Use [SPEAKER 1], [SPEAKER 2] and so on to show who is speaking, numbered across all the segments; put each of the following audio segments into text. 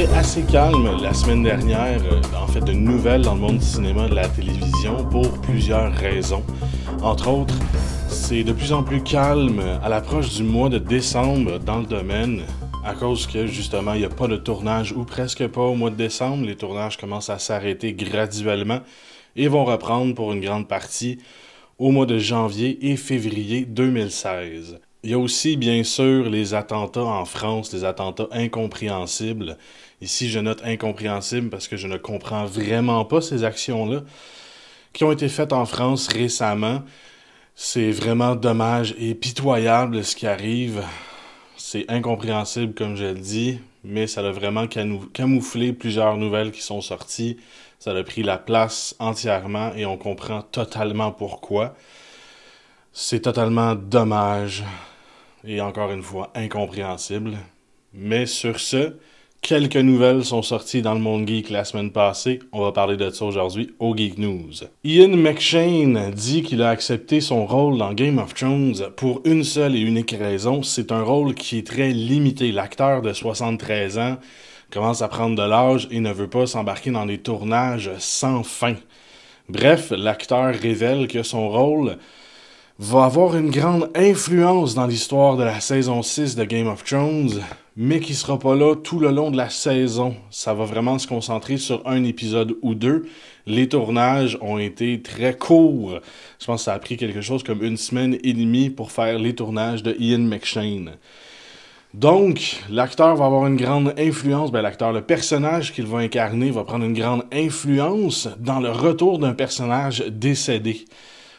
[SPEAKER 1] été assez calme la semaine dernière, en fait de nouvelles dans le monde du cinéma et de la télévision pour plusieurs raisons. Entre autres, c'est de plus en plus calme à l'approche du mois de décembre dans le domaine, à cause que justement il n'y a pas de tournage ou presque pas au mois de décembre. Les tournages commencent à s'arrêter graduellement et vont reprendre pour une grande partie au mois de janvier et février 2016. Il y a aussi, bien sûr, les attentats en France, les attentats incompréhensibles. Ici, je note incompréhensible parce que je ne comprends vraiment pas ces actions-là qui ont été faites en France récemment. C'est vraiment dommage et pitoyable ce qui arrive. C'est incompréhensible, comme je le dis, mais ça a vraiment camouflé plusieurs nouvelles qui sont sorties. Ça a pris la place entièrement et on comprend totalement pourquoi. C'est totalement dommage et encore une fois incompréhensible. Mais sur ce, quelques nouvelles sont sorties dans le monde geek la semaine passée. On va parler de ça aujourd'hui au Geek News. Ian McShane dit qu'il a accepté son rôle dans Game of Thrones pour une seule et unique raison. C'est un rôle qui est très limité. L'acteur de 73 ans commence à prendre de l'âge et ne veut pas s'embarquer dans des tournages sans fin. Bref, l'acteur révèle que son rôle va avoir une grande influence dans l'histoire de la saison 6 de Game of Thrones, mais qui sera pas là tout le long de la saison. Ça va vraiment se concentrer sur un épisode ou deux. Les tournages ont été très courts. Je pense que ça a pris quelque chose comme 1 semaine et demie pour faire les tournages de Ian McShane. Donc, l'acteur va avoir une grande influence. Le personnage qu'il va incarner va prendre une grande influence dans le retour d'un personnage décédé.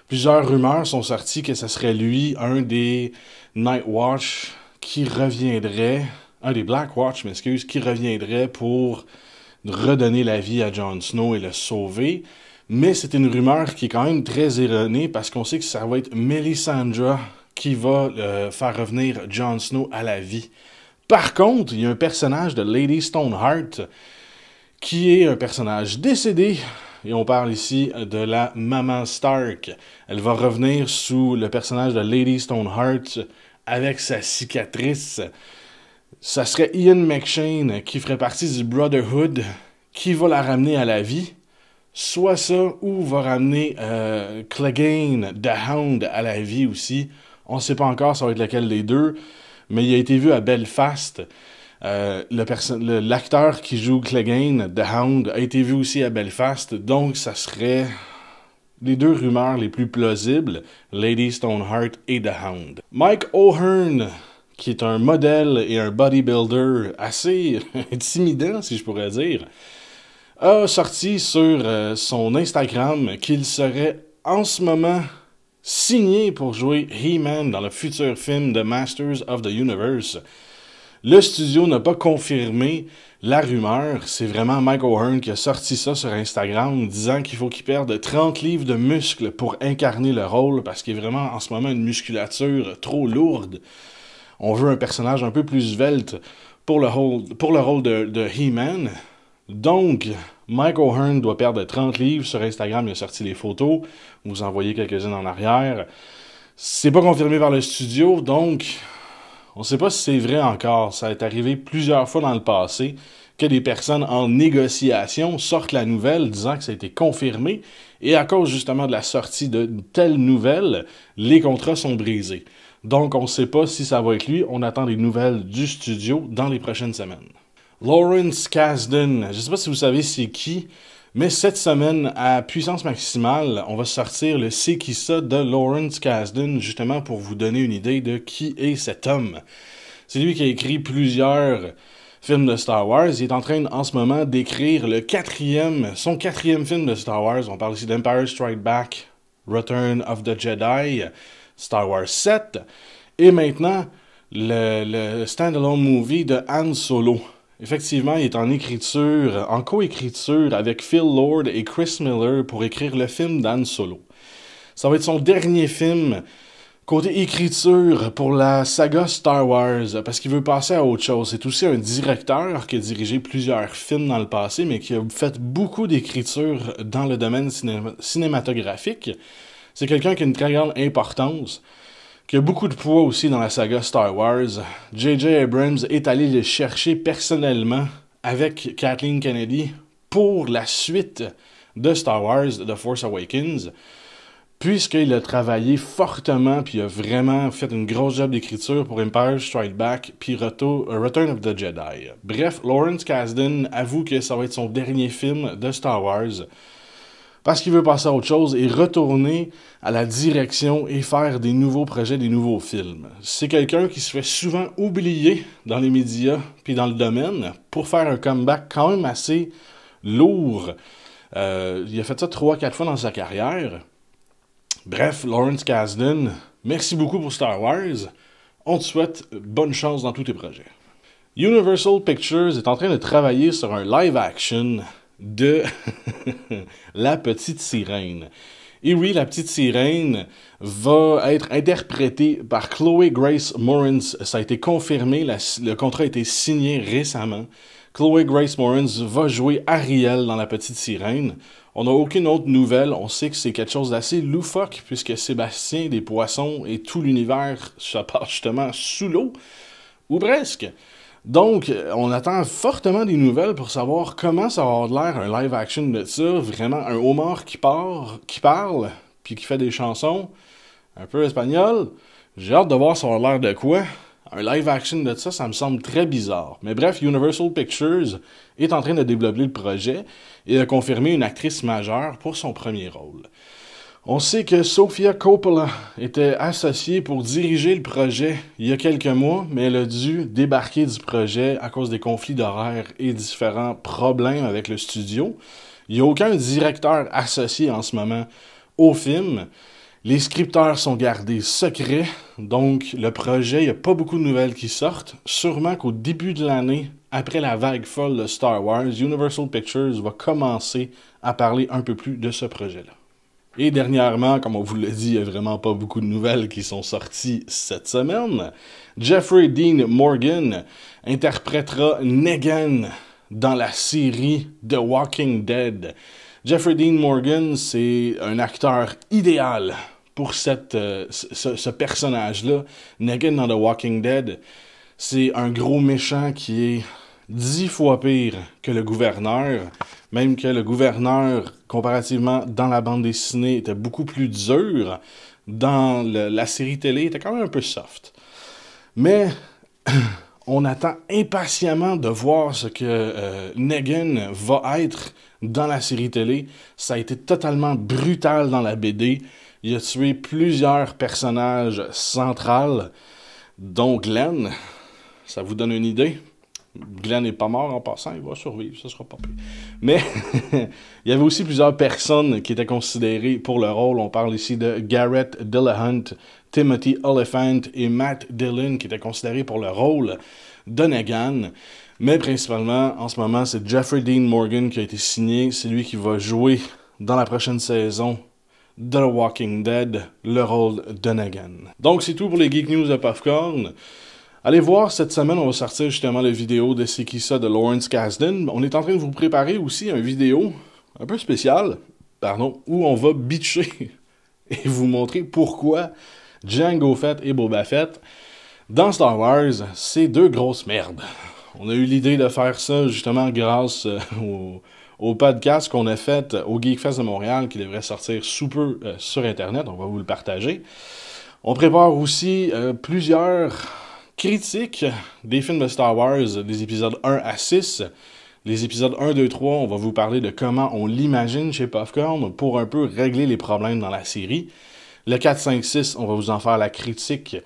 [SPEAKER 1] Plusieurs rumeurs sont sorties que ce serait lui, un des Night Watch qui reviendrait, un des Black Watch, qui reviendrait pour redonner la vie à Jon Snow et le sauver. Mais c'est une rumeur qui est quand même très erronée parce qu'on sait que ça va être Melisandre qui va faire revenir Jon Snow à la vie. Par contre, il y a un personnage de Lady Stoneheart qui est un personnage décédé. Et on parle ici de la Maman Stark. Elle va revenir sous le personnage de Lady Stoneheart avec sa cicatrice. Ça serait Ian McShane qui ferait partie du Brotherhood qui va la ramener à la vie. Soit ça, ou va ramener Clegane, The Hound, à la vie aussi. On ne sait pas encore ça va être lequel des deux, mais il a été vu à Belfast. L'acteur qui joue Clegane, The Hound, a été vu aussi à Belfast, donc ça serait les deux rumeurs les plus plausibles, Lady Stoneheart et The Hound. Mike O'Hearn, qui est un modèle et un bodybuilder assez intimidant, si je pourrais dire, a sorti sur son Instagram qu'il serait en ce moment signé pour jouer He-Man dans le futur film de Masters of the Universe. Le studio n'a pas confirmé la rumeur. C'est vraiment Mike O'Hearn qui a sorti ça sur Instagram, disant qu'il faut qu'il perde 30 livres de muscles pour incarner le rôle, parce qu'il est vraiment en ce moment une musculature trop lourde. On veut un personnage un peu plus svelte pour le rôle de He-Man. Donc, Mike O'Hearn doit perdre 30 livres. Sur Instagram, il a sorti les photos. Vous en voyez quelques-unes en arrière. C'est pas confirmé par le studio, donc on ne sait pas si c'est vrai encore. Ça est arrivé plusieurs fois dans le passé que des personnes en négociation sortent la nouvelle disant que ça a été confirmé. Et à cause justement de la sortie de telles nouvelles, les contrats sont brisés. Donc on ne sait pas si ça va être lui. On attend des nouvelles du studio dans les prochaines semaines. Lawrence Kasdan, je ne sais pas si vous savez c'est qui, mais cette semaine, à Puissance Maximale, on va sortir le C'est qui ça de Lawrence Kasdan, justement pour vous donner une idée de qui est cet homme. C'est lui qui a écrit plusieurs films de Star Wars. Il est en train, en ce moment, d'écrire son quatrième film de Star Wars. On parle ici d'Empire Strikes Back, Return of the Jedi, Star Wars 7, et maintenant, le standalone movie de Han Solo. Effectivement, il est en coécriture avec Phil Lord et Chris Miller pour écrire le film d'Han Solo. Ça va être son dernier film côté écriture pour la saga Star Wars, parce qu'il veut passer à autre chose. C'est aussi un directeur qui a dirigé plusieurs films dans le passé, mais qui a fait beaucoup d'écriture dans le domaine cinématographique. C'est quelqu'un qui a une très grande importance, qui a beaucoup de poids aussi dans la saga Star Wars. J.J. Abrams est allé le chercher personnellement avec Kathleen Kennedy pour la suite de Star Wars, The Force Awakens, puisqu'il a travaillé fortement, puis il a vraiment fait une grosse job d'écriture pour Empire Strikes Back, puis Return of the Jedi. Bref, Lawrence Kasdan avoue que ça va être son dernier film de Star Wars, parce qu'il veut passer à autre chose et retourner à la direction et faire des nouveaux projets, des nouveaux films. C'est quelqu'un qui se fait souvent oublier dans les médias, puis dans le domaine, pour faire un comeback quand même assez lourd. Il a fait ça 3-4 fois dans sa carrière. Bref, Lawrence Kasdan, merci beaucoup pour Star Wars. On te souhaite bonne chance dans tous tes projets. Universal Pictures est en train de travailler sur un live-action de La Petite Sirène. Et oui, La Petite Sirène va être interprétée par Chloe Grace Moretz. Ça a été confirmé, le contrat a été signé récemment. Chloe Grace Moretz va jouer Ariel dans La Petite Sirène. On n'a aucune autre nouvelle. On sait que c'est quelque chose d'assez loufoque, puisque Sébastien des Poissons et tout l'univers se passe justement sous l'eau, ou presque. Donc, on attend fortement des nouvelles pour savoir comment ça va avoir l'air un live-action de ça. Vraiment, un homard qui parle, puis qui fait des chansons un peu espagnoles. J'ai hâte de voir ça va avoir l'air de quoi. Un live-action de ça me semble très bizarre. Mais bref, Universal Pictures est en train de développer le projet et a confirmé une actrice majeure pour son premier rôle. On sait que Sofia Coppola était associée pour diriger le projet il y a quelques mois, mais elle a dû débarquer du projet à cause des conflits d'horaires et différents problèmes avec le studio. Il n'y a aucun directeur associé en ce moment au film. Les scripteurs sont gardés secrets, donc le projet, il n'y a pas beaucoup de nouvelles qui sortent. Sûrement qu'au début de l'année, après la vague folle de Star Wars, Universal Pictures va commencer à parler un peu plus de ce projet-là. Et dernièrement, comme on vous l'a dit, il n'y a vraiment pas beaucoup de nouvelles qui sont sorties cette semaine. Jeffrey Dean Morgan interprétera Negan dans la série The Walking Dead. Jeffrey Dean Morgan, c'est un acteur idéal pour ce personnage-là. Negan dans The Walking Dead, c'est un gros méchant qui est 10 fois pire que le gouverneur. Même que le gouverneur, comparativement dans la bande dessinée, était beaucoup plus dur. Dans la série télé, il était quand même un peu soft. Mais on attend impatiemment de voir ce que Negan va être dans la série télé. Ça a été totalement brutal dans la BD. Il a tué plusieurs personnages centrales, dont Glenn. Ça vous donne une idée? Glenn n'est pas mort en passant, il va survivre, ça sera pas pire. Mais il y avait aussi plusieurs personnes qui étaient considérées pour le rôle. On parle ici de Garrett Dillahunt, Timothy Olyphant et Matt Dillon qui étaient considérés pour le rôle de Negan. Mais principalement, en ce moment, c'est Jeffrey Dean Morgan qui a été signé. C'est lui qui va jouer dans la prochaine saison de The Walking Dead le rôle de Negan. Donc c'est tout pour les Geek News de Popcorn. Allez voir, cette semaine, on va sortir justement la vidéo de C'est qui ça de Lawrence Kasdan. On est en train de vous préparer aussi une vidéo un peu spéciale, où on va bitcher et vous montrer pourquoi Jango Fett et Boba Fett, dans Star Wars, c'est deux grosses merdes. On a eu l'idée de faire ça justement grâce au podcast qu'on a fait au Geekfest de Montréal, qui devrait sortir sous peu sur Internet. On va vous le partager. On prépare aussi plusieurs critiques des films de Star Wars, des épisodes 1 à 6. Les épisodes 1, 2, 3, on va vous parler de comment on l'imagine chez Popcorn pour un peu régler les problèmes dans la série. Le 4, 5, 6, on va vous en faire la critique.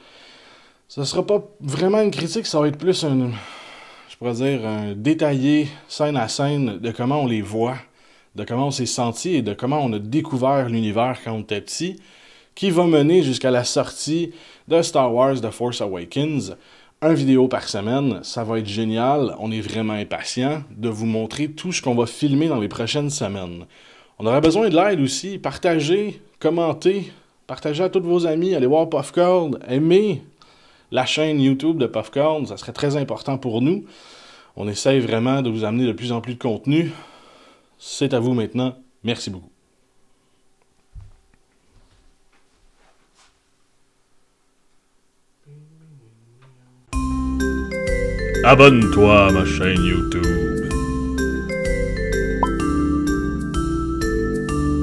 [SPEAKER 1] Ce sera pas vraiment une critique, ça va être plus un détaillé, scène à scène, de comment on les voit, de comment on s'est senti et de comment on a découvert l'univers quand on était petit, qui va mener jusqu'à la sortie de Star Wars The Force Awakens. Un vidéo par semaine, ça va être génial. On est vraiment impatient de vous montrer tout ce qu'on va filmer dans les prochaines semaines. On aura besoin de l'aide aussi. Partagez, commentez, partagez à tous vos amis, allez voir Popcorn, aimez la chaîne YouTube de Popcorn, ça serait très important pour nous. On essaye vraiment de vous amener de plus en plus de contenu. C'est à vous maintenant. Merci beaucoup.
[SPEAKER 2] Abonne-toi à ma chaîne YouTube.